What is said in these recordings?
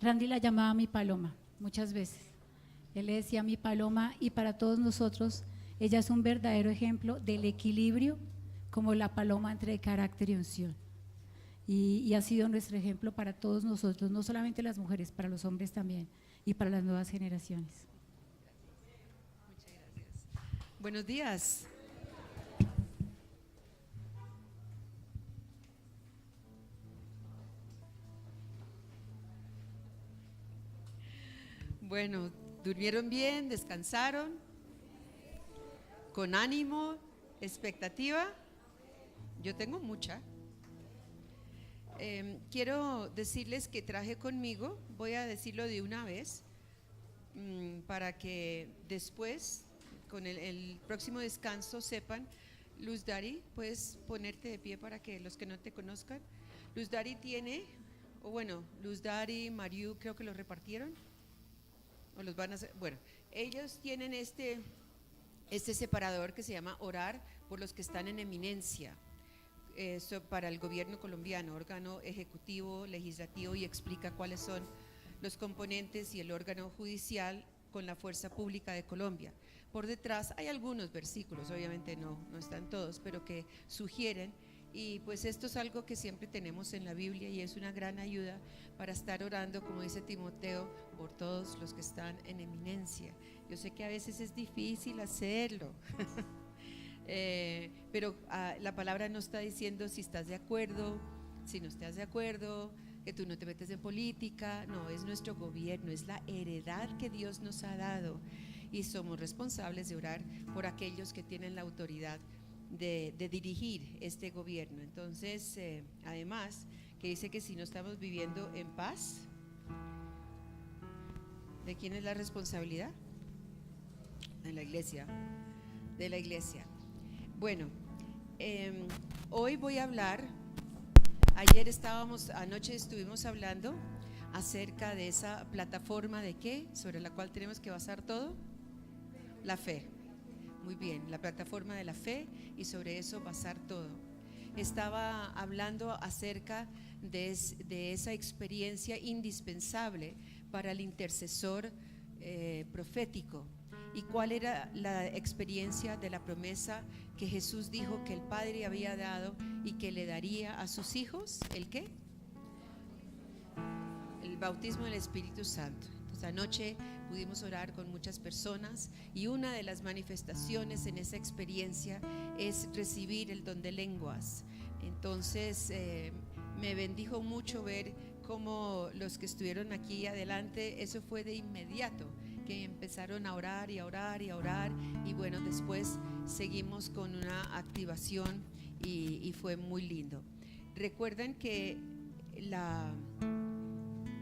Randy la llamaba mi paloma muchas veces. Él le decía mi paloma, y para todos nosotros ella es un verdadero ejemplo del equilibrio como la paloma entre carácter y unción. Y ha sido nuestro ejemplo para todos nosotros, no solamente las mujeres, para los hombres también y para las nuevas generaciones. Muchas gracias. Buenos días. Bueno, ¿durmieron bien? ¿Descansaron? ¿Con ánimo? ¿Expectativa? Yo tengo mucha. Quiero decirles que traje conmigo, voy a decirlo de una vez, para que después, con el próximo descanso, sepan. Luz Dari, puedes ponerte de pie para que los que no te conozcan. Luz Dari tiene, o bueno, Luz Dari, Mariu, creo que los repartieron, o los van a hacer. Bueno, ellos tienen este separador que se llama Orar por los que están en eminencia. Para el gobierno colombiano, órgano ejecutivo, legislativo, y explica cuáles son los componentes y el órgano judicial con la fuerza pública de Colombia. Por detrás hay algunos versículos, obviamente no están todos, pero que sugieren, y pues esto es algo que siempre tenemos en la Biblia y es una gran ayuda para estar orando, como dice Timoteo, por todos los que están en eminencia. Yo sé que a veces es difícil hacerlo. Pero la palabra no está diciendo si estás de acuerdo, si no estás de acuerdo, que tú no te metes en política. No, es nuestro gobierno, es la heredad que Dios nos ha dado y somos responsables de orar por aquellos que tienen la autoridad de dirigir este gobierno. Entonces, además, que dice que si no estamos viviendo en paz, ¿de quién es la responsabilidad? De la iglesia, de la iglesia. Bueno, hoy voy a hablar, anoche estuvimos hablando acerca de esa plataforma de qué, sobre la cual tenemos que basar todo, la fe. Muy bien, la plataforma de la fe, y sobre eso basar todo. Estaba hablando acerca de esa experiencia indispensable para el intercesor profético. ¿Y cuál era la experiencia de la promesa que Jesús dijo que el Padre había dado y que le daría a sus hijos? ¿El qué? El bautismo del Espíritu Santo. Entonces, anoche pudimos orar con muchas personas y una de las manifestaciones en esa experiencia es recibir el don de lenguas. Entonces me bendijo mucho ver cómo los que estuvieron aquí adelante, eso fue de inmediato, que empezaron a orar y a orar y a orar, y bueno, después seguimos con una activación y fue muy lindo. Recuerden que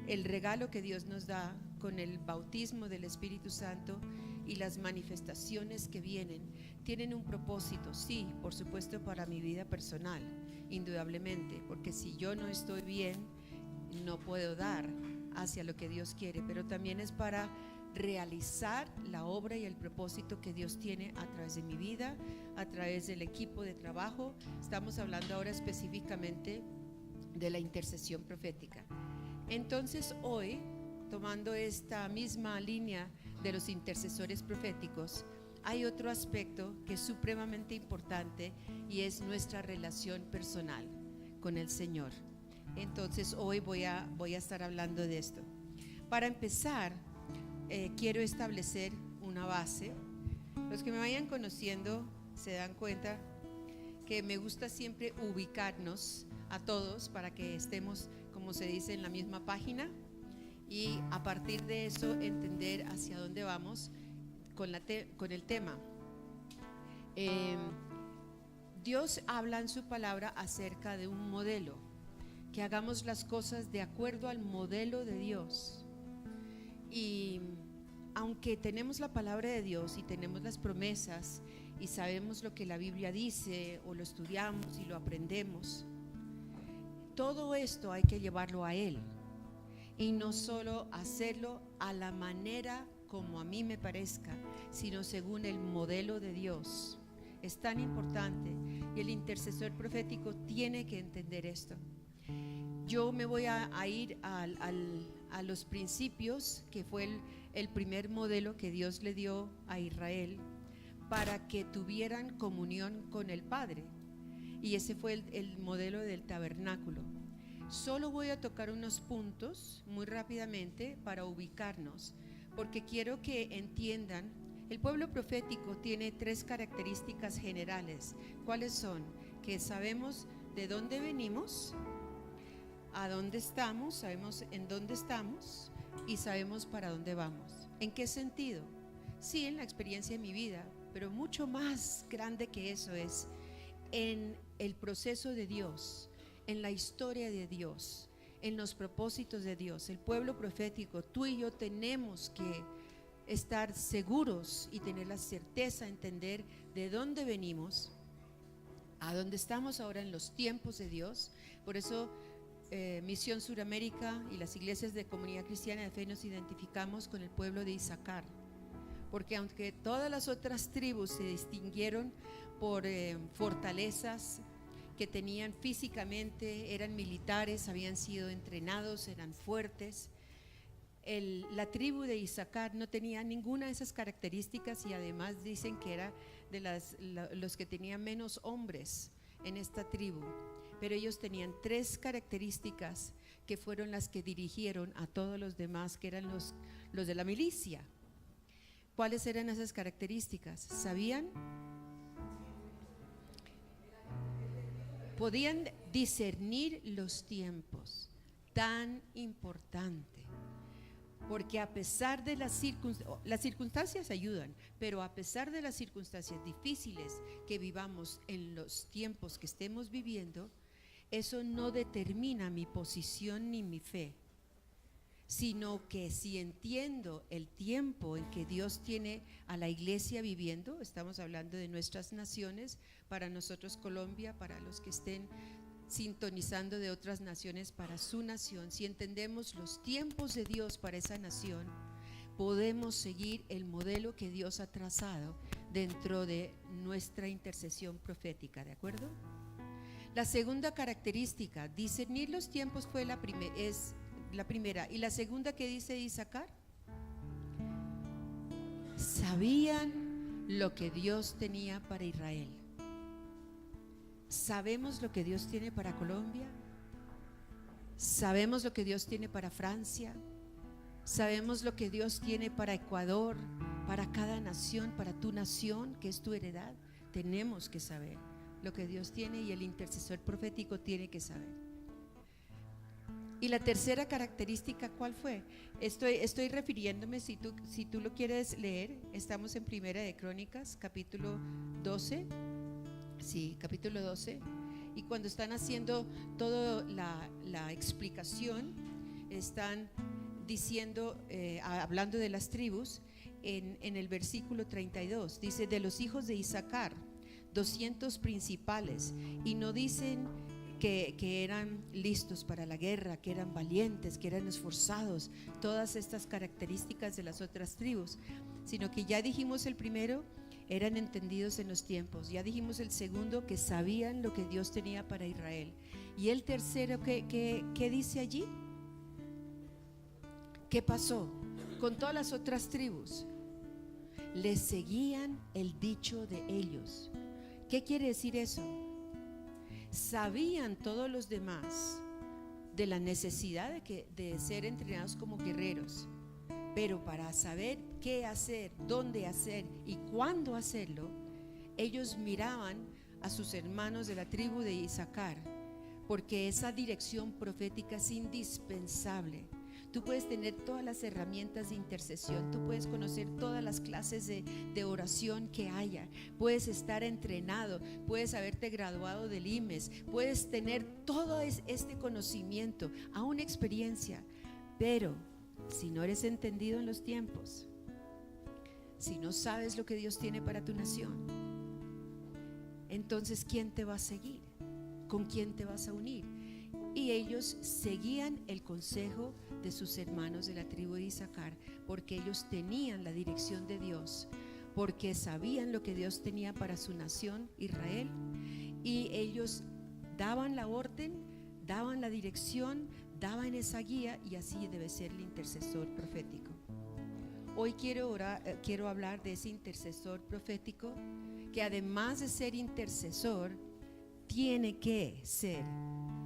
el regalo que Dios nos da con el bautismo del Espíritu Santo y las manifestaciones que vienen tienen un propósito, sí, por supuesto, para mi vida personal, indudablemente, porque si yo no estoy bien, no puedo dar hacia lo que Dios quiere, pero también es para realizar la obra y el propósito que Dios tiene a través de mi vida, a través del equipo de trabajo. Estamos hablando ahora específicamente de la intercesión profética. Entonces hoy, tomando esta misma línea de los intercesores proféticos, hay otro aspecto que es supremamente importante y es nuestra relación personal con el Señor. Entonces hoy voy a estar hablando de esto. Para empezar, quiero establecer una base. Los que me vayan conociendo se dan cuenta que me gusta siempre ubicarnos a todos para que estemos, como se dice, en la misma página, y a partir de eso entender hacia dónde vamos con el tema. Dios habla en su palabra acerca de un modelo, que hagamos las cosas de acuerdo al modelo de Dios. Y aunque tenemos la palabra de Dios y tenemos las promesas y sabemos lo que la Biblia dice, o lo estudiamos y lo aprendemos, todo esto hay que llevarlo a Él, y no solo hacerlo a la manera como a mí me parezca, sino según el modelo de Dios. Es tan importante, y el intercesor profético tiene que entender esto. Yo me voy a ir a a los principios, que fue el primer modelo que Dios le dio a Israel para que tuvieran comunión con el Padre. Y ese fue el modelo del tabernáculo. Solo voy a tocar unos puntos muy rápidamente para ubicarnos, porque quiero que entiendan, el pueblo profético tiene 3 características generales. ¿Cuáles son? Que sabemos de dónde venimos, a dónde estamos, sabemos en dónde estamos y sabemos para dónde vamos. ¿En qué sentido? Sí, en la experiencia de mi vida, pero mucho más grande que eso es en el proceso de Dios, en la historia de Dios, en los propósitos de Dios. El pueblo profético, tú y yo tenemos que estar seguros y tener la certeza, entender de dónde venimos, a dónde estamos ahora en los tiempos de Dios. Por eso Misión Suramérica y las iglesias de Comunidad Cristiana de Fe nos identificamos con el pueblo de Isaacar, porque aunque todas las otras tribus se distinguieron por fortalezas que tenían físicamente, eran militares, habían sido entrenados, eran fuertes, la tribu de Isaacar no tenía ninguna de esas características, y además dicen que era de los que tenían menos hombres en esta tribu. Pero ellos tenían 3 características que fueron las que dirigieron a todos los demás, que eran los de la milicia. ¿Cuáles eran esas características? ¿Sabían? Podían discernir los tiempos, tan importante, porque a pesar de las circunstancias ayudan, pero a pesar de las circunstancias difíciles que vivamos en los tiempos que estemos viviendo, eso no determina mi posición ni mi fe, sino que si entiendo el tiempo en que Dios tiene a la iglesia viviendo, estamos hablando de nuestras naciones, para nosotros Colombia, para los que estén sintonizando de otras naciones para su nación, si entendemos los tiempos de Dios para esa nación, podemos seguir el modelo que Dios ha trazado dentro de nuestra intercesión profética, ¿de acuerdo? La segunda característica, discernir los tiempos, fue es la primera. Y la segunda, que dice Isaacar, sabían lo que Dios tenía para Israel. ¿Sabemos lo que Dios tiene para Colombia? ¿Sabemos lo que Dios tiene para Francia? ¿Sabemos lo que Dios tiene para Ecuador, para cada nación, para tu nación, que es tu heredad? Tenemos que saber lo que Dios tiene, y el intercesor profético tiene que saber. Y la tercera característica, ¿cuál fue? Estoy refiriéndome, si tú lo quieres leer, estamos en Primera de Crónicas, capítulo 12. Sí, capítulo 12. Y cuando están haciendo toda la explicación, están diciendo, hablando de las tribus, en el versículo 32, dice: de los hijos de Isaacar, 200 principales, y no dicen que eran listos para la guerra, que eran valientes, que eran esforzados, todas estas características de las otras tribus, sino que ya dijimos el primero, eran entendidos en los tiempos. Ya dijimos el segundo, que sabían lo que Dios tenía para Israel. Y el tercero, ¿qué dice allí? ¿Qué pasó con todas las otras tribus? Les seguían el dicho de ellos. ¿Qué quiere decir eso? Sabían todos los demás de la necesidad de ser entrenados como guerreros, pero para saber qué hacer, dónde hacer y cuándo hacerlo, ellos miraban a sus hermanos de la tribu de Isaacar, porque esa dirección profética es indispensable. Tú puedes tener todas las herramientas de intercesión, tú puedes conocer todas las clases de oración que haya, puedes estar entrenado, puedes haberte graduado del IMES, puedes tener todo este conocimiento, aún experiencia, pero si no eres entendido en los tiempos, si no sabes lo que Dios tiene para tu nación, entonces ¿quién te va a seguir? ¿Con quién te vas a unir? Y ellos seguían el consejo de sus hermanos de la tribu de Isaacar, porque ellos tenían la dirección de Dios, porque sabían lo que Dios tenía para su nación Israel, y ellos daban la orden, daban la dirección, daban esa guía, y así debe ser el intercesor profético. Hoy quiero hablar de ese intercesor profético que, además de ser intercesor, tiene que ser,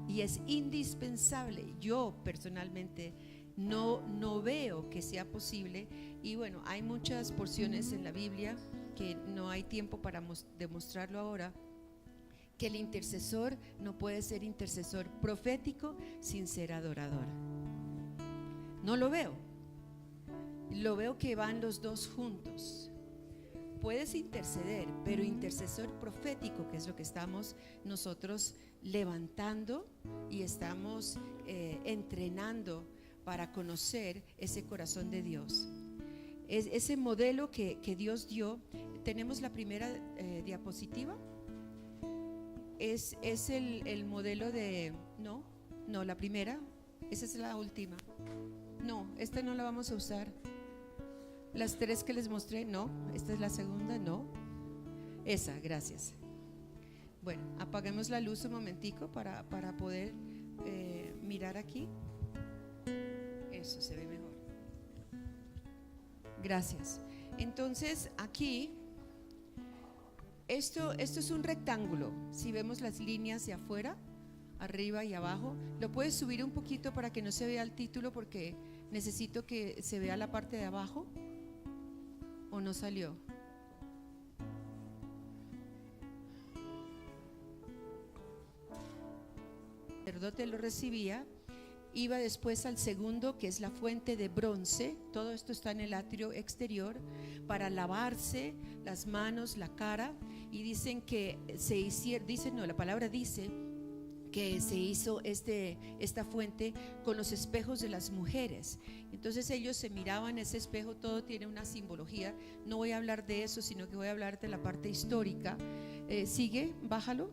y es indispensable. Yo personalmente no veo que sea posible, y bueno, hay muchas porciones en la Biblia que no hay tiempo para demostrarlo ahora, que el intercesor no puede ser intercesor profético sin ser adorador. No lo veo. Lo veo que van los dos juntos. Puedes interceder, pero intercesor profético, que es lo que estamos nosotros levantando y estamos entrenando para conocer ese corazón de Dios. Es ese modelo que Dios dio. Tenemos la primera diapositiva. Es el modelo de... No, la primera. Esa es la última. No, esta no la vamos a usar. Las tres que les mostré, no. Esta es la segunda, no. Esa, gracias. Bueno, apaguemos la luz un momentico para poder mirar aquí. Eso se ve mejor. Gracias. Entonces aquí, esto es un rectángulo. Si vemos las líneas de afuera, arriba y abajo, lo puedes subir un poquito para que no se vea el título, porque necesito que se vea la parte de abajo. ¿O no salió? El sacerdote lo recibía, iba después al segundo, que es la fuente de bronce. Todo esto está en el atrio exterior, para lavarse las manos, la cara. Y dicen que se hicieron, la palabra dice que se hizo esta fuente con los espejos de las mujeres. Entonces ellos se miraban ese espejo. Todo tiene una simbología. No voy a hablar de eso, sino que voy a hablar de la parte histórica. Sigue, bájalo.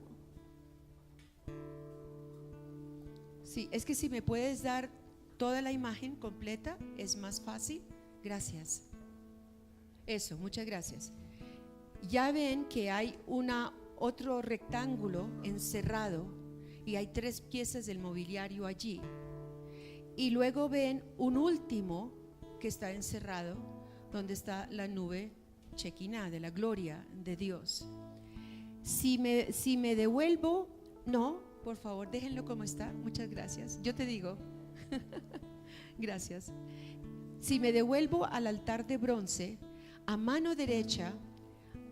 Sí, es que si me puedes dar toda la imagen completa es más fácil. Gracias. Eso, muchas gracias. Ya ven que hay otro rectángulo encerrado, y hay 3 piezas del mobiliario allí. Y luego ven un último que está encerrado, donde está la nube Shekinah, de la gloria de Dios. Si me devuelvo, no, por favor, déjenlo como está. Muchas gracias. Yo te digo. Gracias. Si me devuelvo al altar de bronce, a mano derecha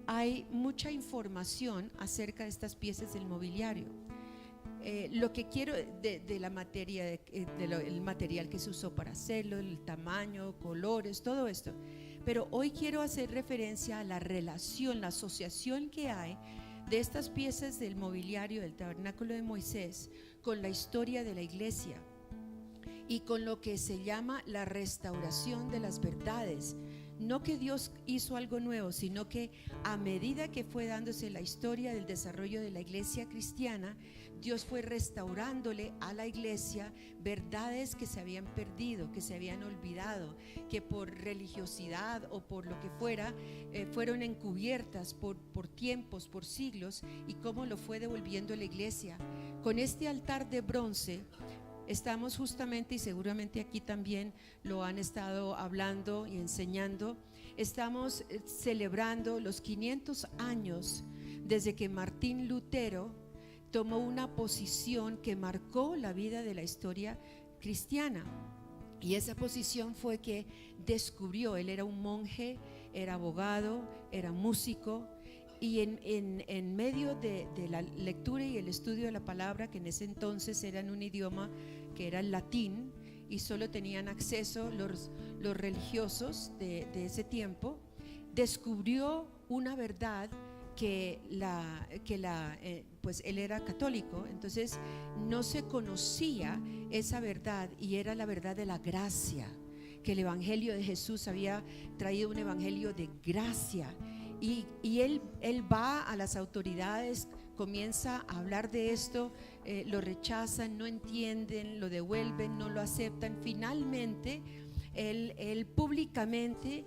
hay mucha información acerca de estas piezas del mobiliario. Lo que quiero de la materia, el material que se usó para hacerlo, el tamaño, colores, todo esto. Pero hoy quiero hacer referencia a la relación, la asociación que hay de estas piezas del mobiliario del tabernáculo de Moisés con la historia de la iglesia y con lo que se llama la restauración de las verdades. No que Dios hizo algo nuevo, sino que a medida que fue dándose la historia del desarrollo de la iglesia cristiana, Dios fue restaurándole a la iglesia verdades que se habían perdido, que se habían olvidado, que por religiosidad o por lo que fuera, fueron encubiertas por tiempos, por siglos, y cómo lo fue devolviendo la iglesia. Con este altar de bronce estamos justamente, y seguramente aquí también lo han estado hablando y enseñando, estamos celebrando los 500 años desde que Martín Lutero tomó una posición que marcó la vida de la historia cristiana. Y esa posición fue que descubrió, él era un monje, era abogado, era músico, y en medio de la lectura y el estudio de la palabra, que en ese entonces era en un idioma que era el latín y solo tenían acceso los religiosos de ese tiempo, descubrió una verdad pues él era católico, entonces no se conocía esa verdad, y era la verdad de la gracia, que el evangelio de Jesús había traído un evangelio de gracia. Y él va a las autoridades, comienza a hablar de esto, lo rechazan, no entienden, lo devuelven, no lo aceptan. Finalmente él públicamente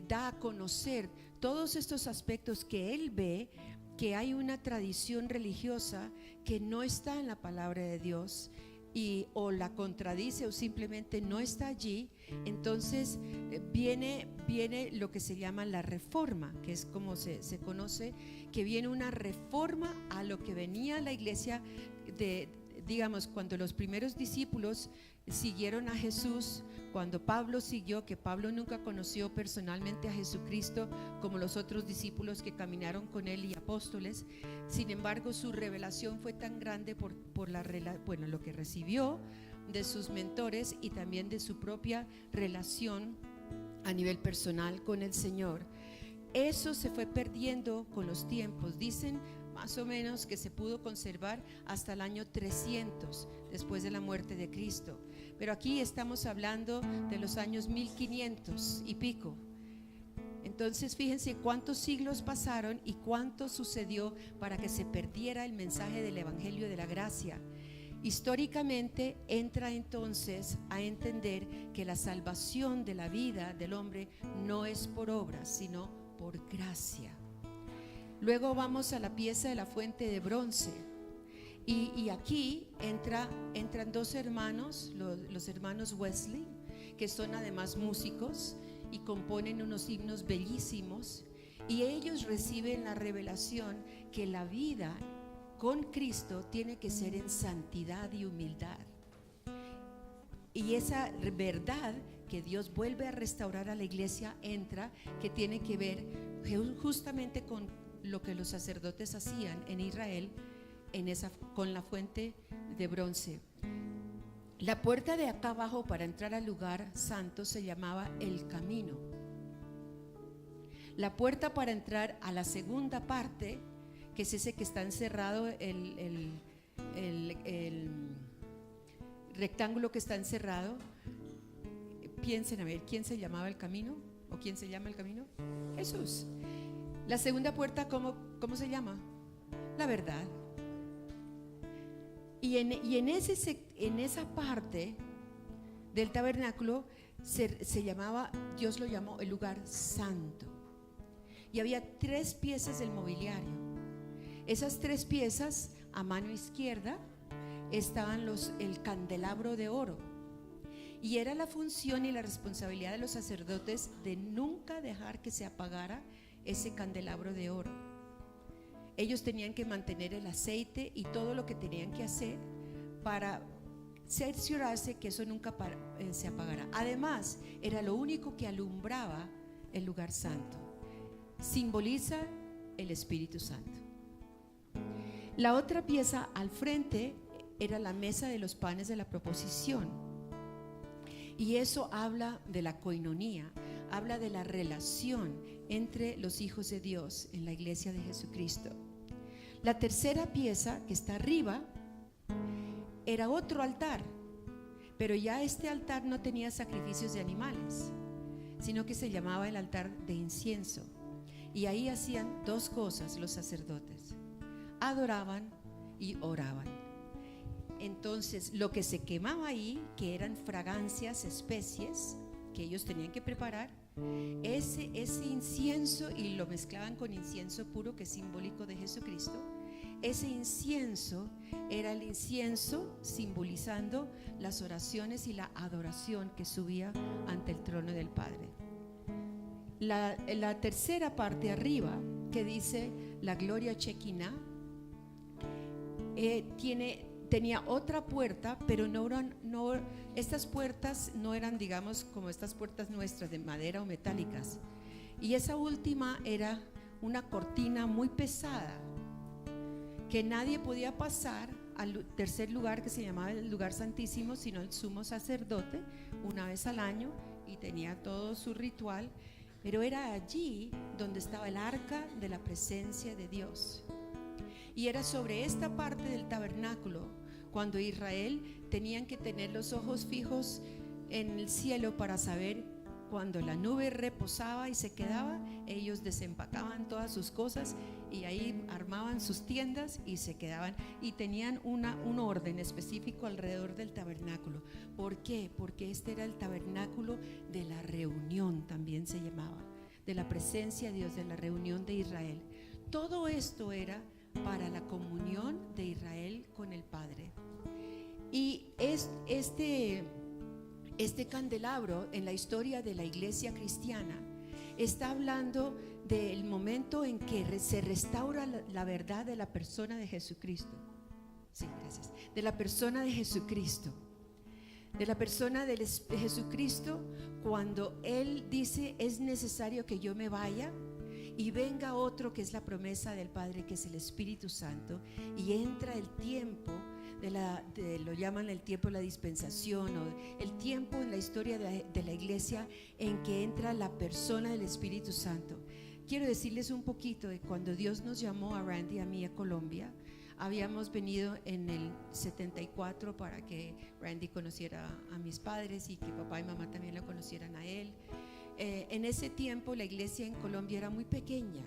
da a conocer todos estos aspectos que él ve, que hay una tradición religiosa que no está en la palabra de Dios, o la contradice o simplemente no está allí, entonces viene lo que se llama la reforma, que es como se conoce, que viene una reforma a lo que venía la iglesia digamos, cuando los primeros discípulos siguieron a Jesús, cuando Pablo siguió, que Pablo nunca conoció personalmente a Jesucristo como los otros discípulos que caminaron con él y apóstoles. Sin embargo, su revelación fue tan grande por lo que recibió de sus mentores y también de su propia relación a nivel personal con el Señor. Eso se fue perdiendo con los tiempos. Dicen más o menos que se pudo conservar hasta el año 300 después de la muerte de Cristo, pero aquí estamos hablando de los años 1500 y pico. Entonces fíjense cuántos siglos pasaron y cuánto sucedió para que se perdiera el mensaje del evangelio de la gracia. Históricamente entra entonces a entender que la salvación de la vida del hombre no es por obras, sino por gracia. Luego vamos a la pieza de la fuente de bronce, y aquí entran dos hermanos, los hermanos Wesley, que son además músicos y componen unos himnos bellísimos, y ellos reciben la revelación que la vida con Cristo tiene que ser en santidad y humildad, y esa verdad que Dios vuelve a restaurar a la iglesia entra, que tiene que ver justamente con lo que los sacerdotes hacían en Israel con la fuente de bronce. La puerta de acá abajo para entrar al lugar santo se llamaba el camino. La puerta para entrar a la segunda parte, que es ese que está encerrado, el rectángulo que está encerrado. Piensen a ver, ¿quién se llamaba el camino? ¿O quién se llama el camino? Jesús. La segunda puerta, ¿cómo se llama? La verdad. Y en esa parte del tabernáculo se llamaba, Dios lo llamó el lugar santo. Y había 3 piezas del mobiliario. Esas 3 piezas, a mano izquierda estaban el candelabro de oro. Y era la función y la responsabilidad de los sacerdotes de nunca dejar que se apagara ese candelabro de oro. Ellos tenían que mantener el aceite y todo lo que tenían que hacer para cerciorarse que eso nunca se apagara. Además, era lo único que alumbraba el lugar santo. Simboliza el Espíritu Santo. La otra pieza al frente era la mesa de los panes de la proposición, y eso habla de la coinonía, habla de la relación entre los hijos de Dios en la iglesia de Jesucristo. La tercera pieza, que está arriba, era otro altar, pero ya este altar no tenía sacrificios de animales, sino que se llamaba el altar de incienso, y ahí hacían 2 cosas los sacerdotes: adoraban y oraban. Entonces lo que se quemaba ahí, que eran fragancias, especies que ellos tenían que preparar, ese incienso, y lo mezclaban con incienso puro, que es simbólico de Jesucristo. Ese incienso era el incienso simbolizando las oraciones y la adoración que subía ante el trono del Padre. La tercera parte arriba, que dice la gloria Shekinah, tenía otra puerta, pero estas puertas no eran, digamos, como estas puertas nuestras de madera o metálicas. Y esa última era una cortina muy pesada, que nadie podía pasar al tercer lugar, que se llamaba el lugar santísimo, sino el sumo sacerdote, una vez al año, y tenía todo su ritual. Pero era allí donde estaba el arca de la presencia de Dios. Y era sobre esta parte del tabernáculo cuando Israel tenían que tener los ojos fijos en el cielo para saber cuando la nube reposaba y se quedaba, ellos desempacaban todas sus cosas y ahí armaban sus tiendas y se quedaban, y tenían un orden específico alrededor del tabernáculo. ¿Por qué? Porque este era el tabernáculo de la reunión, también se llamaba, de la presencia de Dios, de la reunión de Israel. Todo esto era para la comunión de Israel con el Padre. Y este candelabro en la historia de la iglesia cristiana está hablando del momento en que se restaura la verdad de la persona de Jesucristo. Sí, gracias. De la persona de Jesucristo. De la persona de Jesucristo, cuando Él dice: es necesario que yo me vaya y venga otro, que es la promesa del Padre, que es el Espíritu Santo, y entra el tiempo lo llaman el tiempo de la dispensación, o el tiempo en la historia de la iglesia en que entra la persona del Espíritu Santo. Quiero decirles un poquito de cuando Dios nos llamó a Randy y a mí a Colombia. Habíamos venido en el 74 para que Randy conociera a mis padres y que papá y mamá también lo conocieran a él. En ese tiempo la iglesia en Colombia era muy pequeña,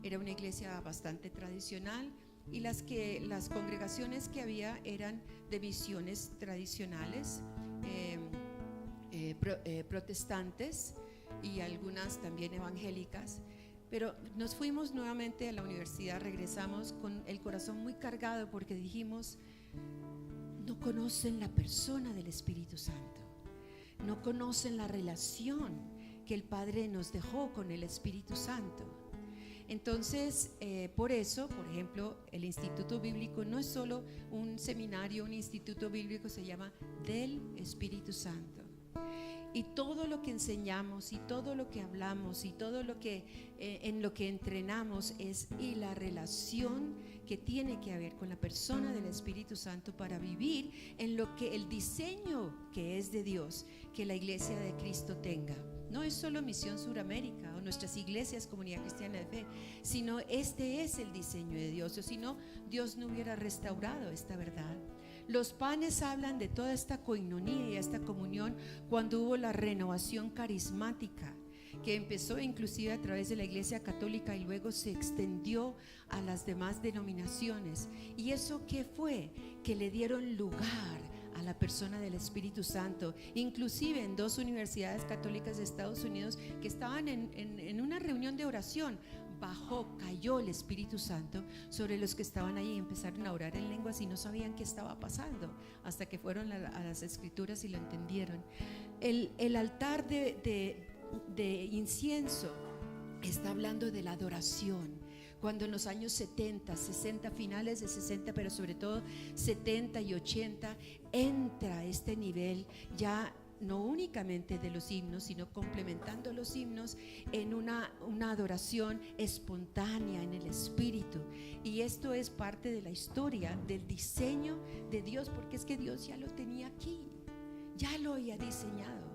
era una iglesia bastante tradicional, y las congregaciones que había eran de misiones tradicionales, protestantes, y algunas también evangélicas. Pero nos fuimos nuevamente a la universidad, regresamos con el corazón muy cargado, porque dijimos: no conocen la persona del Espíritu Santo, no conocen la relación que el Padre nos dejó con el Espíritu Santo. Entonces, por eso, por ejemplo, el Instituto Bíblico no es solo un seminario, un instituto bíblico, se llama del Espíritu Santo. Y todo lo que enseñamos y todo lo que hablamos y todo lo que en lo que entrenamos y la relación que tiene que haber con la persona del Espíritu Santo para vivir en lo que el diseño que es de Dios, que la iglesia de Cristo tenga. No es solo Misión Suramérica o nuestras iglesias, Comunidad Cristiana de Fe, sino este es el diseño de Dios, o si no, Dios no hubiera restaurado esta verdad. Los panes hablan de toda esta coinonía y esta comunión cuando hubo la renovación carismática, que empezó inclusive a través de la iglesia católica y luego se extendió a las demás denominaciones. ¿Y eso qué fue? Que le dieron lugar a la persona del Espíritu Santo. Inclusive en 2 universidades católicas de Estados Unidos que estaban en una reunión de oración, cayó el Espíritu Santo sobre los que estaban ahí y empezaron a orar en lenguas y no sabían qué estaba pasando hasta que fueron a las escrituras y lo entendieron. El altar de incienso está hablando de la adoración. Cuando en los años 70, 60, finales de 60, pero sobre todo 70 y 80, entra este nivel ya no únicamente de los himnos, sino complementando los himnos en una adoración espontánea en el Espíritu. Y esto es parte de la historia del diseño de Dios, porque es que Dios ya lo tenía aquí, ya lo había diseñado.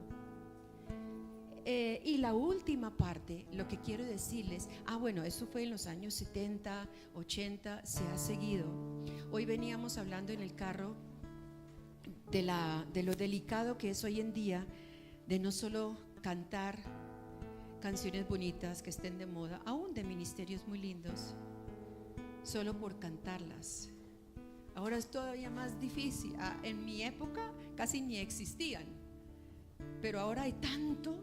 Y la última parte, lo que quiero decirles, bueno, eso fue en los años 70, 80, se ha seguido. Hoy veníamos hablando en el carro de lo delicado que es hoy en día, de no solo cantar canciones bonitas que estén de moda, aún de ministerios muy lindos, solo por cantarlas. Ahora es todavía más difícil. En mi época casi ni existían, pero ahora hay tanto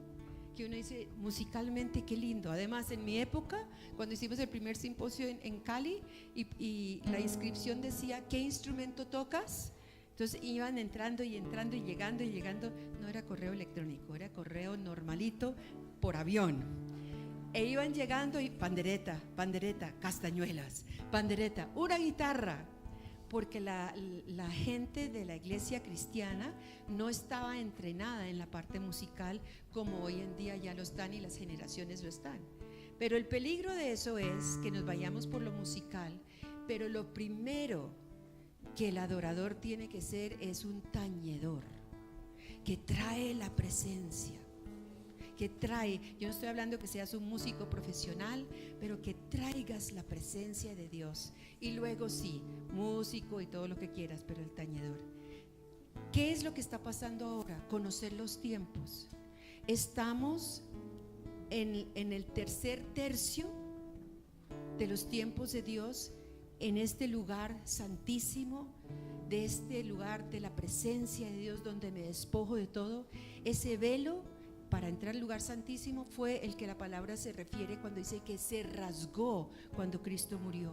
que uno dice musicalmente qué lindo. Además, en mi época, cuando hicimos el primer simposio en Cali y la inscripción decía ¿qué instrumento tocas? Entonces iban entrando y entrando y llegando y llegando. No era correo electrónico, era correo normalito por avión. E iban llegando y pandereta, castañuelas, pandereta, una guitarra. Porque la gente de la iglesia cristiana no estaba entrenada en la parte musical como hoy en día ya lo están y las generaciones lo están. Pero el peligro de eso es que nos vayamos por lo musical, pero lo primero que el adorador tiene que ser es un tañedor que trae la presencia, que trae, yo no estoy hablando que seas un músico profesional, pero que traigas la presencia de Dios. Y luego sí, músico y todo lo que quieras, pero el tañedor. ¿Qué es lo que está pasando ahora? Conocer los tiempos. Estamos en el tercer tercio de los tiempos de Dios, en este lugar santísimo, de este lugar de la presencia de Dios donde me despojo de todo. Ese velo para entrar al lugar santísimo fue el que la palabra se refiere cuando dice que se rasgó cuando Cristo murió,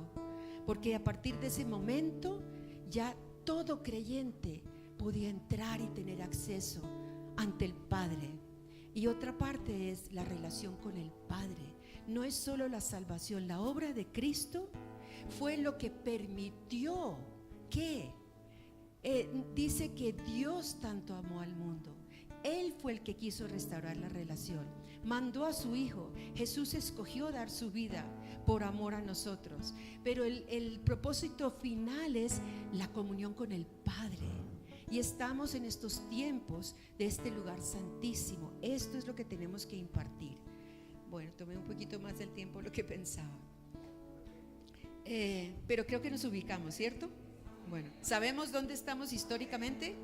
porque a partir de ese momento ya todo creyente podía entrar y tener acceso ante el Padre. Y otra parte es la relación con el Padre. No es solo la salvación, la obra de Cristo fue lo que permitió que dice que Dios tanto amó al mundo. Él fue el que quiso restaurar la relación, mandó a su Hijo. Jesús escogió dar su vida por amor a nosotros, pero el propósito final es la comunión con el Padre. Y estamos en estos tiempos de este lugar santísimo. Esto es lo que tenemos que impartir. Bueno, tomé un poquito más del tiempo de lo que pensaba, pero creo que nos ubicamos, ¿cierto? Bueno, ¿sabemos dónde estamos históricamente?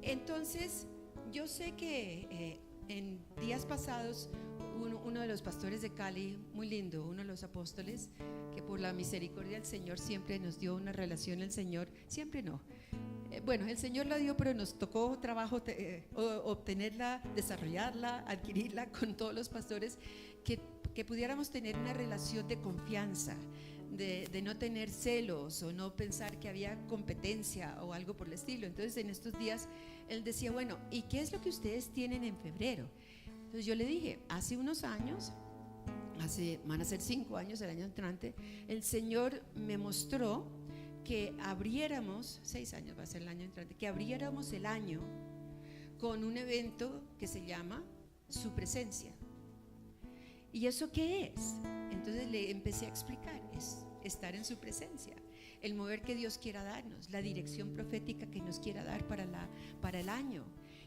Entonces, yo sé que en días pasados uno de los pastores de Cali, muy lindo, uno de los apóstoles, que por la misericordia del Señor siempre nos dio una relación al Señor, siempre no. Bueno, el Señor la dio, pero nos tocó trabajo obtenerla, desarrollarla, adquirirla con todos los pastores, que pudiéramos tener una relación de confianza, de no tener celos o no pensar que había competencia o algo por el estilo. Entonces en estos días él decía, bueno, ¿y qué es lo que ustedes tienen en febrero? Entonces yo le dije, hace unos años, van a ser 5 años, el año entrante, el Señor me mostró que abriéramos, 6 años va a ser el año entrante, que abriéramos el año con un evento que se llama Su Presencia. ¿Y eso qué es? Entonces le empecé a explicar, es estar en su presencia, el mover que Dios quiera darnos, la dirección profética que nos quiera dar para el año.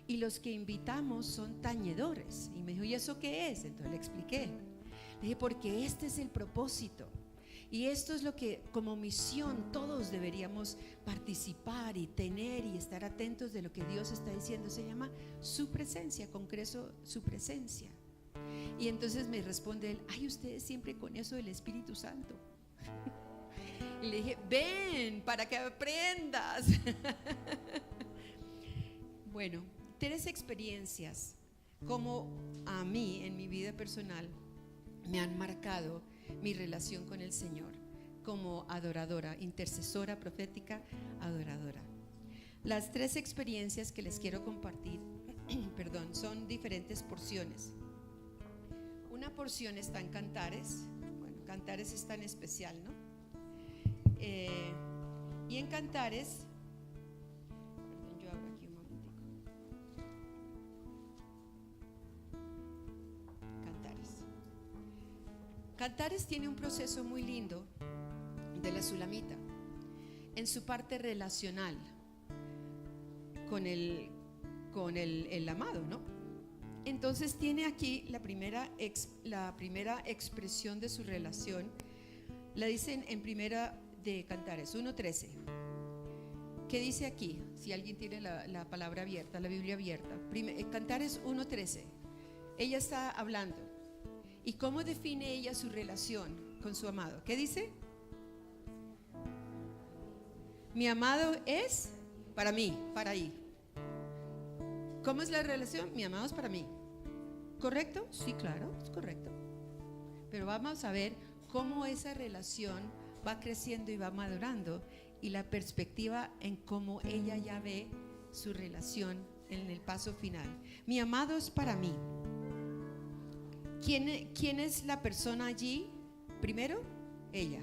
Y los que invitamos son tañedores. Y me dijo, ¿y eso qué es? Entonces le expliqué. Le dije, porque este es el propósito. Y esto es lo que como misión todos deberíamos participar y tener y estar atentos de lo que Dios está diciendo. Se llama su presencia, congreso su presencia. Y entonces me responde él, ay, ustedes siempre con eso del Espíritu Santo. Y le dije, ven para que aprendas. Bueno, 3 experiencias como a mí en mi vida personal me han marcado mi relación con el Señor como adoradora, intercesora, profética, adoradora. Las 3 experiencias que les quiero compartir, perdón, son diferentes porciones. Una porción está en Cantares. Bueno, Cantares es tan especial, ¿no? Y en Cantares, perdón, yo abro aquí un momentico. Cantares tiene un proceso muy lindo de la Sulamita en su parte relacional con el amado, ¿no? Entonces tiene aquí la primera expresión de su relación. La dicen en primera de Cantares 1:13. ¿Qué dice aquí? Si alguien tiene la palabra abierta, la Biblia abierta. Cantares 1:13. Ella está hablando. ¿Y cómo define ella su relación con su amado? ¿Qué dice? Mi amado es para mí, para ahí. ¿Cómo es la relación? Mi amado es para mí. ¿Correcto? Sí, claro, es correcto. Pero vamos a ver cómo esa relación va creciendo y va madurando y la perspectiva en cómo ella ya ve su relación en el paso final. Mi amado es para mí. ¿Quién es la persona allí? Primero, ella.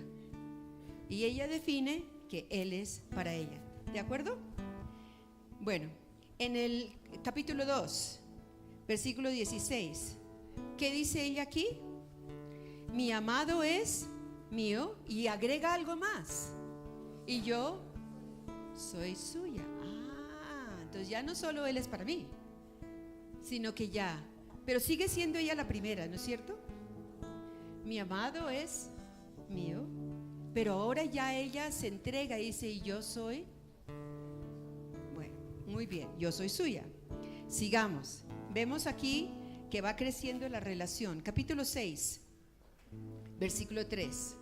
Y ella define que él es para ella. ¿De acuerdo? Bueno, en el capítulo 2, versículo 16, ¿qué dice ella aquí? Mi amado es mío, y agrega algo más. Y yo soy suya. Entonces ya no solo él es para mí, sino que ya, pero sigue siendo ella la primera, ¿no es cierto? Mi amado es mío, pero ahora ya ella se entrega y dice, y yo soy, bueno, muy bien, yo soy suya. Sigamos. Vemos aquí que va creciendo la relación. Capítulo 6, versículo 3.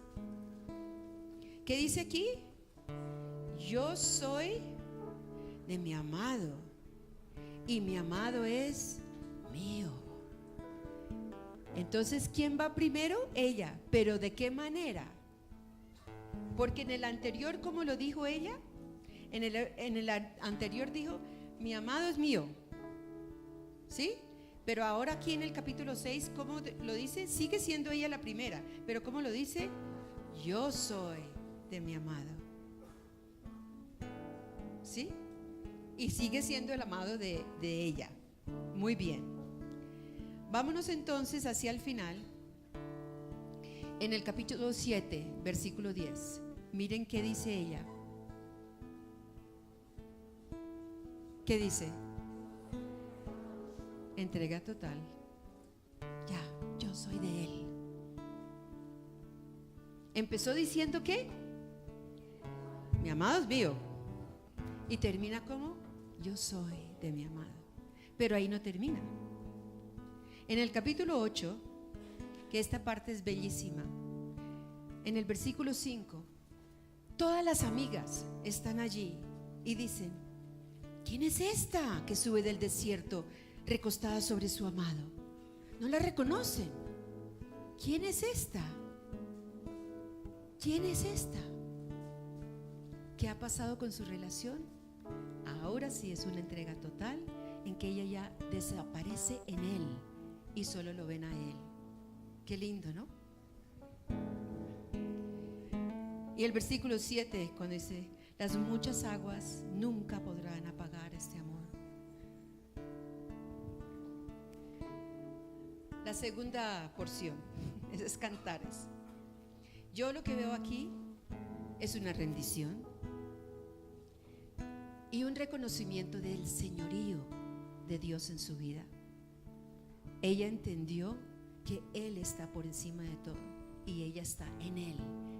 ¿Qué dice aquí? Yo soy de mi amado y mi amado es mío. Entonces, ¿quién va primero? Ella. ¿Pero de qué manera? Porque en el anterior, ¿cómo lo dijo ella? En el anterior dijo, mi amado es mío. ¿Sí? Pero ahora aquí en el capítulo 6, ¿cómo lo dice? Sigue siendo ella la primera, pero ¿cómo lo dice? Yo soy de mi amado. ¿Sí? Y sigue siendo el amado de ella. Muy bien. Vámonos entonces hacia el final. En el capítulo 7, versículo 10. Miren qué dice ella. ¿Qué dice? Entrega total. Ya, yo soy de Él. Empezó diciendo que mi amado es mío. Y termina como yo soy de mi amado. Pero ahí no termina. En el capítulo 8, que esta parte es bellísima, en el versículo 5, todas las amigas están allí y dicen: ¿quién es esta que sube del desierto recostada sobre su amado? No la reconocen. ¿Quién es esta? ¿Quién es esta? ¿Qué ha pasado con su relación? Ahora sí es una entrega total en que ella ya desaparece en él y solo lo ven a él. Qué lindo, ¿no? Y el versículo 7, cuando dice: las muchas aguas nunca podrán apagar este amor. La segunda porción es Cantares. Yo lo que veo aquí es una rendición y un reconocimiento del señorío de Dios en su vida. Ella entendió que Él está por encima de todo y ella está en Él,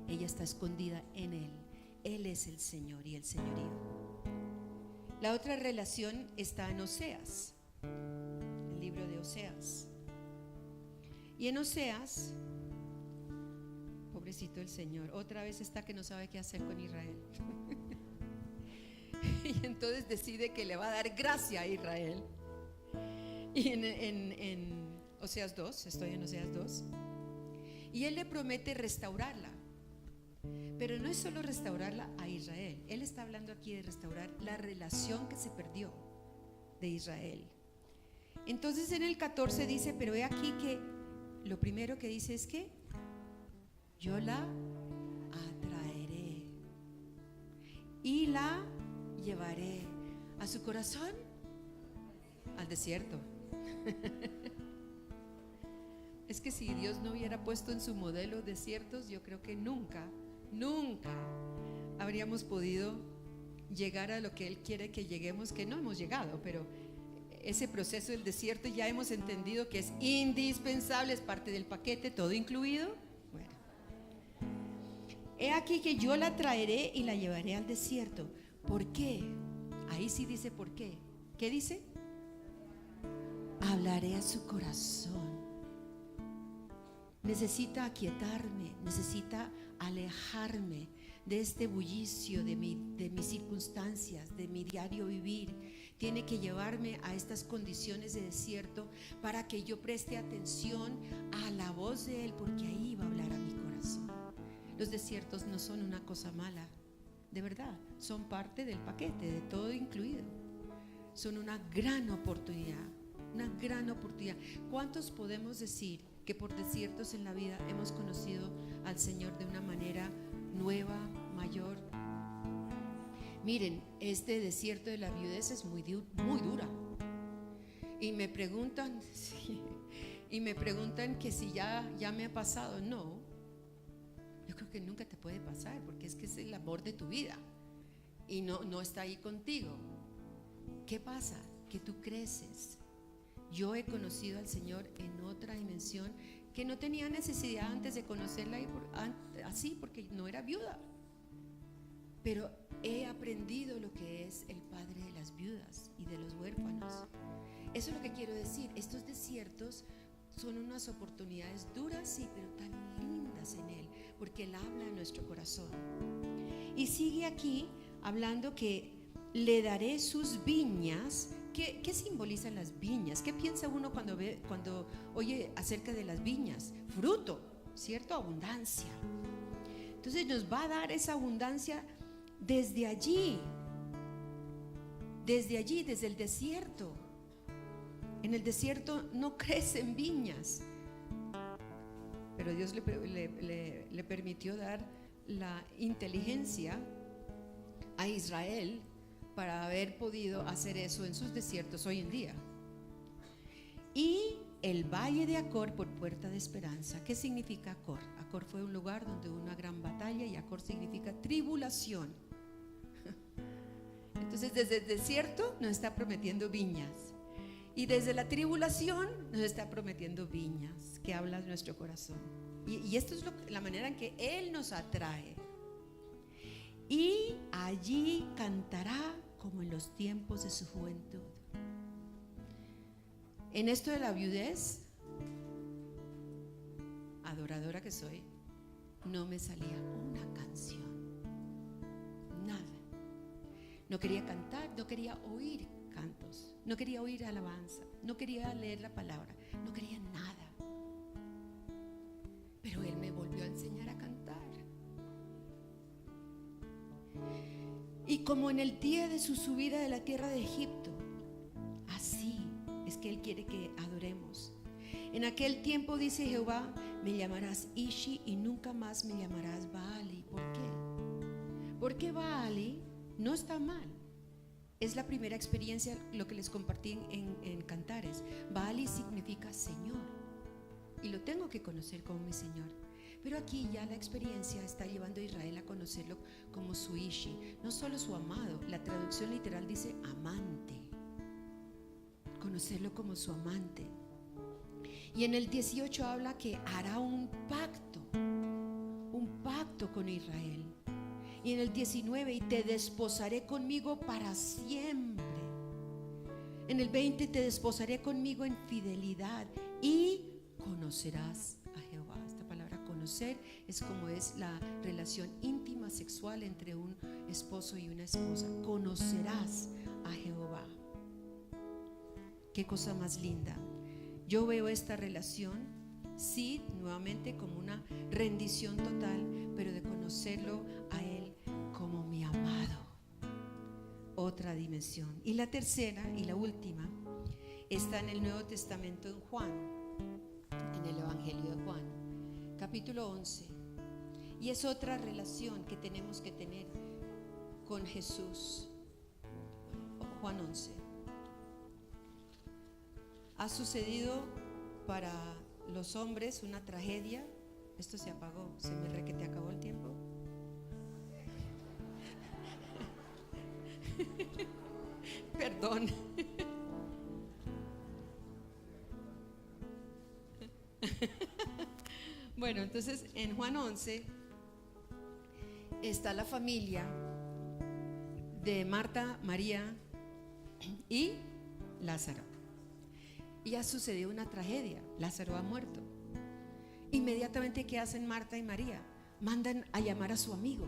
ella está escondida en Él. Él es el Señor y el señorío. La otra relación está en Oseas, el libro de Oseas. Y en Oseas, pobrecito el Señor, otra vez está que no sabe qué hacer con Israel. Y entonces decide que le va a dar gracia a Israel. Y en Oseas 2, estoy en Oseas 2, y él le promete restaurarla. Pero no es solo restaurarla a Israel. Él está hablando aquí de restaurar la relación que se perdió de Israel. Entonces en el 14 dice: pero he aquí que lo primero que dice es que yo la atraeré y la llevaré a su corazón, al desierto. Es que si Dios no hubiera puesto en su modelo desiertos, yo creo que nunca habríamos podido llegar a lo que Él quiere que lleguemos, que no hemos llegado, pero ese proceso del desierto ya hemos entendido que es indispensable, es parte del paquete, todo incluido. Bueno, he aquí que yo la traeré y la llevaré al desierto. ¿Por qué? Ahí sí dice por qué. ¿Qué dice? Hablaré a su corazón. Necesita aquietarme, necesita alejarme de este bullicio de mis circunstancias, de mi diario vivir. Tiene que llevarme a estas condiciones de desierto para que yo preste atención a la voz de Él, porque ahí va a hablar a mi corazón. Los desiertos no son una cosa mala, de verdad, son parte del paquete, de todo incluido. Son una gran oportunidad, una gran oportunidad. ¿Cuántos podemos decir que por desiertos en la vida hemos conocido al Señor de una manera nueva, mayor? Miren, este desierto de la viudez es muy dura. Y me preguntan, sí, y me preguntan que si ya me ha pasado. No, yo creo que nunca te puede pasar, porque es que es el amor de tu vida y no está ahí contigo. ¿Qué pasa? Que tú creces. Yo he conocido al Señor en otra dimensión que no tenía necesidad antes de conocerla así, porque no era viuda. Pero he aprendido lo que es el Padre de las viudas y de los huérfanos. Eso es lo que quiero decir. Estos desiertos son unas oportunidades duras, sí, pero tan lindas en Él, porque Él habla en nuestro corazón. Y sigue aquí hablando que le daré sus viñas. ¿Qué simbolizan las viñas? ¿Qué piensa uno cuando oye acerca de las viñas? Fruto, ¿cierto? Abundancia. Entonces nos va a dar esa abundancia desde allí, desde allí, desde el desierto. En el desierto no crecen viñas, pero Dios le permitió dar la inteligencia a Israel para haber podido hacer eso en sus desiertos hoy en día. Y el valle de Acor por puerta de esperanza. ¿Qué significa Acor? Acor fue un lugar donde hubo una gran batalla, y Acor significa tribulación. Entonces desde el desierto nos está prometiendo viñas, y desde la tribulación nos está prometiendo viñas que habla nuestro corazón. Y esto es la manera en que Él nos atrae. Y allí cantará como en los tiempos de su juventud. En esto de la viudez, adoradora que soy, no me salía una canción, nada. No quería cantar, no quería oír cantos, no quería oír alabanza, no quería leer la palabra, no quería nada. Pero Él me volvió a enseñar a cantar. Y como en el día de su subida de la tierra de Egipto, así es que Él quiere que adoremos. En aquel tiempo, dice Jehová, me llamarás Ishi y nunca más me llamarás Baali. ¿Por qué? Porque Baali no está mal. Es la primera experiencia, lo que les compartí en Cantares. Baali significa Señor, y lo tengo que conocer como mi Señor. Pero aquí ya la experiencia está llevando a Israel a conocerlo como su Ishi, no solo su amado. La traducción literal dice amante. Conocerlo como su amante. Y en el 18 habla que hará un pacto con Israel. Y en el 19, y te desposaré conmigo para siempre. En el 20, te desposaré conmigo en fidelidad y conocerás a Jehová. Esta palabra conocer es como es la relación íntima sexual entre un esposo y una esposa. Conocerás a Jehová. Qué cosa más linda. Yo veo esta relación, sí, nuevamente como una rendición total, pero de conocerlo a Él como mi amado. Otra dimensión. Y la tercera y la última está en el Nuevo Testamento, en Juan, en el Evangelio de Juan, capítulo 11. Y es otra relación que tenemos que tener con Jesús. Juan 11. Ha sucedido para los hombres una tragedia. Esto se apagó, se me requete acabó el tiempo. Perdón. Bueno, entonces en Juan 11 está la familia de Marta, María y Lázaro. Y ha sucedido una tragedia. Lázaro ha muerto. Inmediatamente, ¿qué hacen Marta y María? Mandan a llamar a su amigo.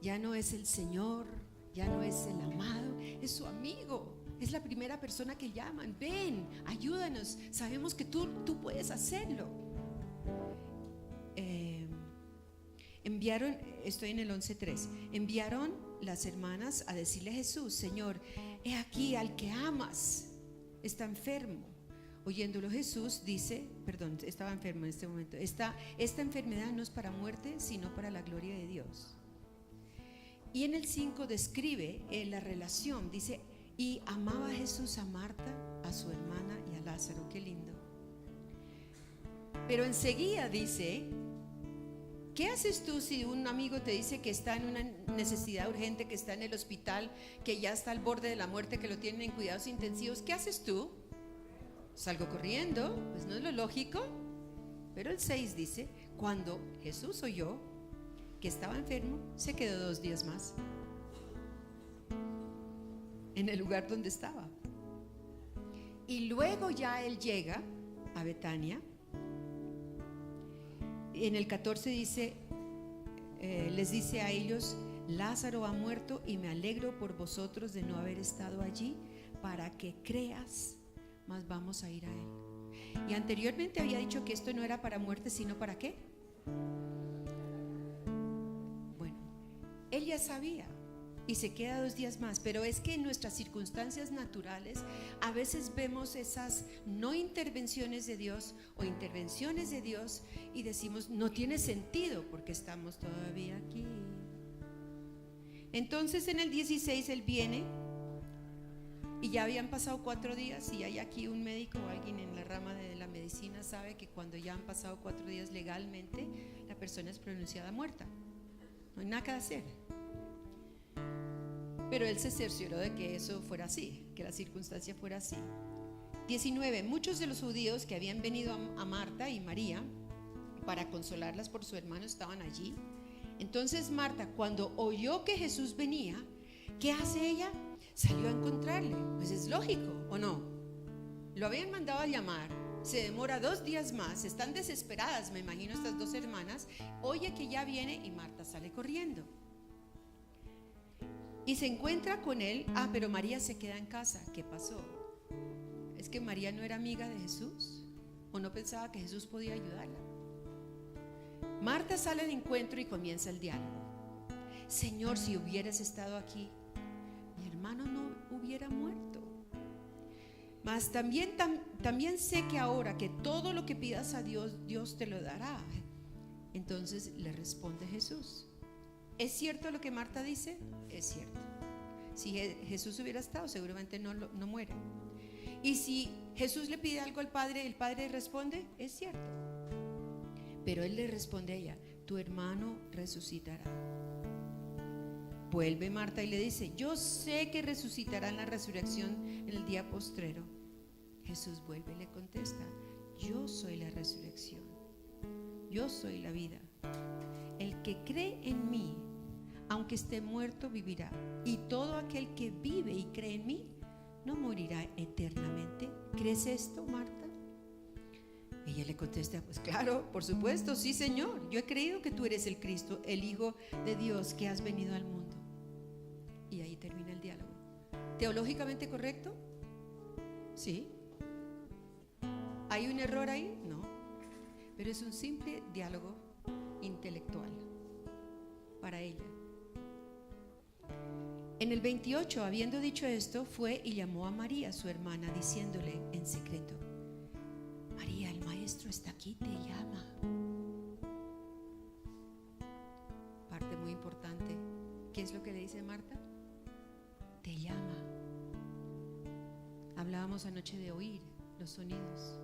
Ya no es el Señor, ya no es el amado, es su amigo. Es la primera persona que llaman. Ven, ayúdanos, sabemos que tú puedes hacerlo. Enviaron, estoy en el 11:3. Enviaron las hermanas a decirle a Jesús: Señor, he aquí al que amas está enfermo. Oyéndolo, Jesús dice, estaba enfermo en este momento. Esta enfermedad no es para muerte, sino para la gloria de Dios. Y en el 5 describe la relación. Dice: y amaba Jesús a Marta, a su hermana y a Lázaro. Qué lindo. Pero enseguida dice: ¿qué haces tú si un amigo te dice que está en una necesidad urgente, que está en el hospital, que ya está al borde de la muerte, que lo tienen en cuidados intensivos? ¿Qué haces tú? Salgo corriendo. Pues no es lo lógico. Pero el 6 dice: cuando Jesús oyó que estaba enfermo, se quedó 2 días más en el lugar donde estaba. Y luego ya él llega a Betania. En el 14 dice, les dice a ellos: Lázaro ha muerto y me alegro por vosotros de no haber estado allí para que creas, mas vamos a ir a él. Y anteriormente había dicho que esto no era para muerte, sino para ¿qué? Bueno, él ya sabía. y se queda 2 días más. Pero es que en nuestras circunstancias naturales a veces vemos esas no intervenciones de Dios o intervenciones de Dios y decimos, no tiene sentido porque estamos todavía aquí. Entonces en el 16 él viene y ya habían pasado 4 días, y hay aquí un médico o alguien en la rama de la medicina sabe que cuando ya han pasado 4 días legalmente la persona es pronunciada muerta, no hay nada que hacer. Pero él se cercioró de que eso fuera así, que la circunstancia fuera así. 19. Muchos de los judíos que habían venido a Marta y María para consolarlas por su hermano estaban allí. Entonces Marta, cuando oyó que Jesús venía, ¿qué hace ella? Salió a encontrarle. Pues es lógico, ¿o no? Lo habían mandado a llamar, se demora 2 días más, están desesperadas, me imagino, estas 2 hermanas. Oye que ya viene y Marta sale corriendo y se encuentra con él. Pero María se queda en casa. ¿Qué pasó? ¿Es que María no era amiga de Jesús? ¿O no pensaba que Jesús podía ayudarla? Marta sale de encuentro y comienza el diálogo. Señor, si hubieras estado aquí, mi hermano no hubiera muerto. Mas también sé que ahora que todo lo que pidas a Dios, Dios te lo dará. Entonces le responde Jesús. ¿Es cierto lo que Marta dice? Es cierto. Si Jesús hubiera estado, seguramente no muere. Y si Jesús le pide algo al Padre, el Padre responde, es cierto. Pero él le responde a ella, tu hermano resucitará. Vuelve Marta y le dice, yo sé que resucitará en la resurrección en el día postrero. Jesús vuelve y le contesta, yo soy la resurrección, yo soy la vida. El que cree en mí, aunque esté muerto, vivirá. Y todo aquel que vive y cree en mí, no morirá eternamente. ¿Crees esto, Marta? Ella le contesta, pues claro, por supuesto, sí, Señor. Yo he creído que tú eres el Cristo, el Hijo de Dios, que has venido al mundo. Y ahí termina el diálogo. ¿Teológicamente correcto? Sí. ¿Hay un error ahí? No. Pero es un simple diálogo intelectual para ella. En el 28, habiendo dicho esto, fue y llamó a María, su hermana, diciéndole en secreto, María, el maestro está aquí, te llama. Parte muy importante. ¿Qué es lo que le dice Marta? Te llama. Hablábamos anoche de oír los sonidos,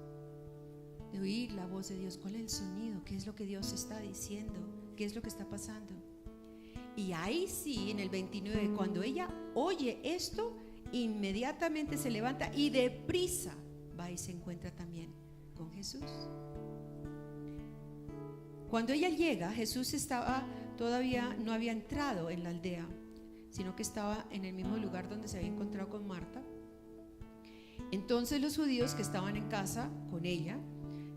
de oír la voz de Dios. ¿Cuál es el sonido? ¿Qué es lo que Dios está diciendo? ¿Qué es lo que está pasando? Y ahí sí, en el 29, cuando ella oye esto, inmediatamente se levanta y deprisa va y se encuentra también con Jesús. Cuando ella llega, Jesús todavía no había entrado en la aldea, sino que estaba en el mismo lugar donde se había encontrado con Marta. Entonces los judíos que estaban en casa con ella,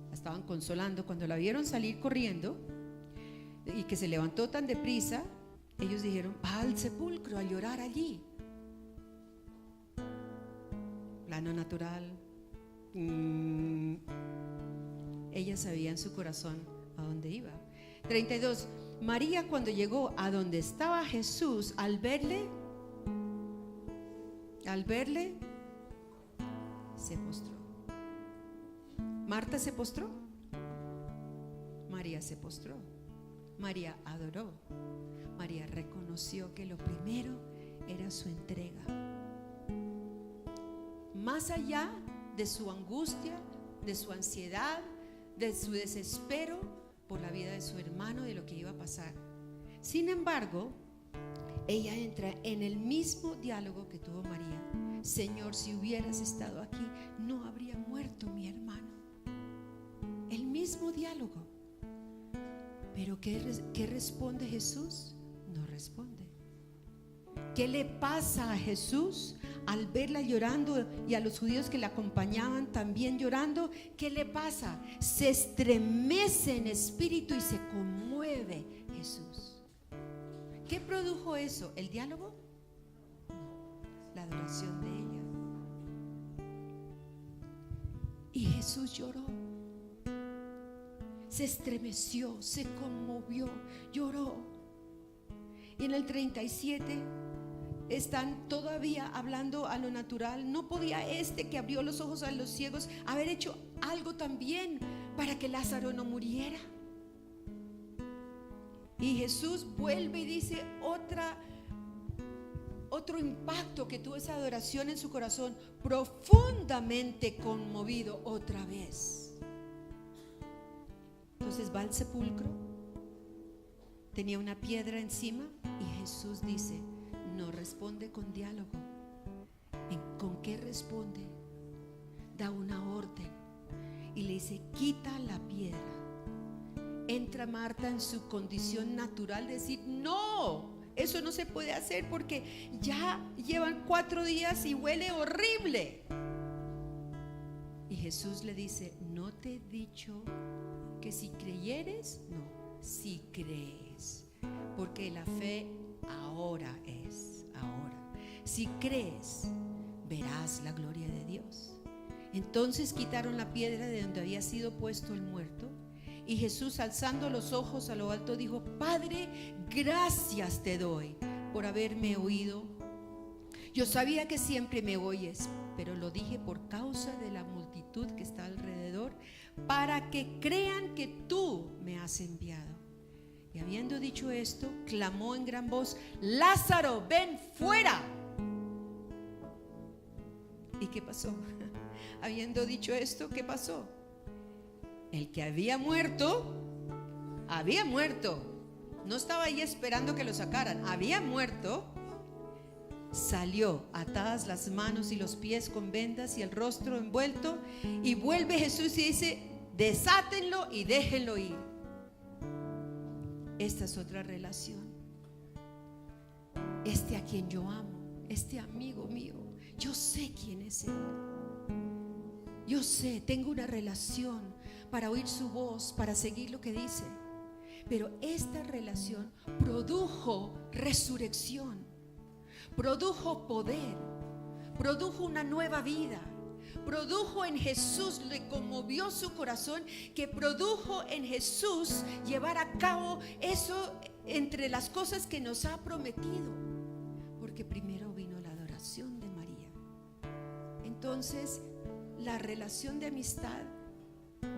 la estaban consolando. Cuando la vieron salir corriendo y que se levantó tan deprisa, ellos dijeron, va al sepulcro a llorar allí. Plano natural. Ella sabía en su corazón a dónde iba. 32. María, cuando llegó a donde estaba Jesús, al verle, se postró. Marta se postró, María se postró, María adoró, María reconoció que lo primero era su entrega. Más allá de su angustia, de su ansiedad, de su desespero por la vida de su hermano, de lo que iba a pasar. Sin embargo, ella entra en el mismo diálogo que tuvo María. Señor, si hubieras estado aquí, no habría muerto mi hermano. El mismo diálogo. Pero ¿qué responde Jesús? No responde. ¿Qué le pasa a Jesús al verla llorando y a los judíos que la acompañaban también llorando? ¿Qué le pasa? Se estremece en espíritu y se conmueve Jesús. ¿Qué produjo eso? ¿El diálogo? No, la adoración de ella. Y Jesús lloró. Se estremeció, se conmovió, lloró. Y en el 37 están todavía hablando a lo natural. ¿No podía este que abrió los ojos a los ciegos haber hecho algo también para que Lázaro no muriera? Y Jesús vuelve y dice otro impacto que tuvo esa adoración en su corazón, profundamente conmovido otra vez. Entonces va al sepulcro, tenía una piedra encima y Jesús dice, no responde con diálogo. ¿Con qué responde? Da una orden y le dice, quita la piedra. Entra Marta en su condición natural de decir, no, eso no se puede hacer porque ya llevan 4 días y huele horrible. Y Jesús le dice, ¿no te he dicho que si creyeres? No, si crees, porque la fe ahora es, ahora. Si crees, verás la gloria de Dios. Entonces quitaron la piedra de donde había sido puesto el muerto. Y Jesús, alzando los ojos a lo alto, dijo, Padre, gracias te doy por haberme oído. Yo sabía que siempre me oyes, pero lo dije por causa de la multitud que está alrededor, para que crean que tú me has enviado. Y habiendo dicho esto, clamó en gran voz, Lázaro, ven fuera. ¿Y qué pasó? Habiendo dicho esto, ¿qué pasó? El que había muerto, no estaba ahí esperando que lo sacaran, había muerto, salió atadas las manos y los pies con vendas y el rostro envuelto, y vuelve Jesús y dice, desátenlo y déjenlo ir. Esta es otra relación. Este a quien yo amo, este amigo mío, yo sé quién es él. Yo sé, tengo una relación para oír su voz, para seguir lo que dice. Pero esta relación produjo resurrección, produjo poder, produjo una nueva vida, produjo en Jesús, le conmovió su corazón, que produjo en Jesús llevar a cabo eso entre las cosas que nos ha prometido. Porque primero vino la adoración de María. Entonces, la relación de amistad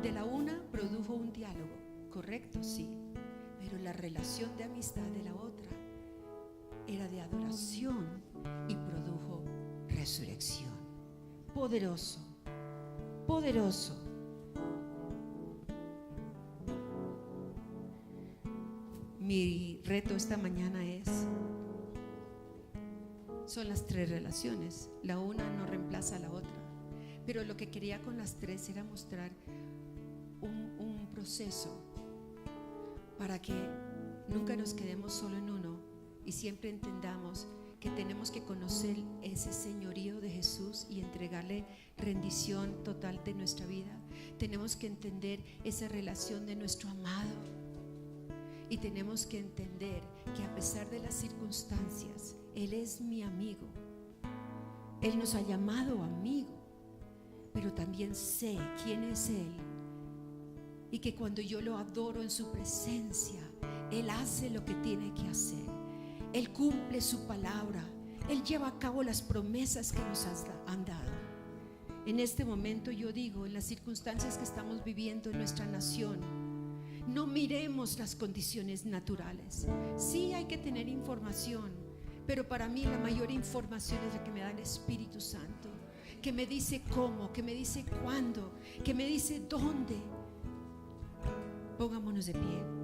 de la una produjo un diálogo, ¿correcto? Sí. Pero la relación de amistad de la otra era de adoración y produjo resurrección. Poderoso, poderoso. Mi reto esta mañana son las 3 relaciones. La una no reemplaza a la otra. Pero lo que quería con las 3 era mostrar un proceso para que nunca nos quedemos solo en uno y siempre entendamos que tenemos que conocer ese señorío de Jesús y entregarle rendición total de nuestra vida. Tenemos que entender esa relación de nuestro amado y tenemos que entender que a pesar de las circunstancias, Él es mi amigo. Él nos ha llamado amigo, pero también sé quién es Él y que cuando yo lo adoro en su presencia, Él hace lo que tiene que hacer. Él cumple su palabra. Él lleva a cabo las promesas que nos han dado. En este momento yo digo, en las circunstancias que estamos viviendo en nuestra nación, no miremos las condiciones naturales. Sí hay que tener información, pero para mí la mayor información es la que me da el Espíritu Santo, que me dice cómo, que me dice cuándo, que me dice dónde. Pongámonos de pie.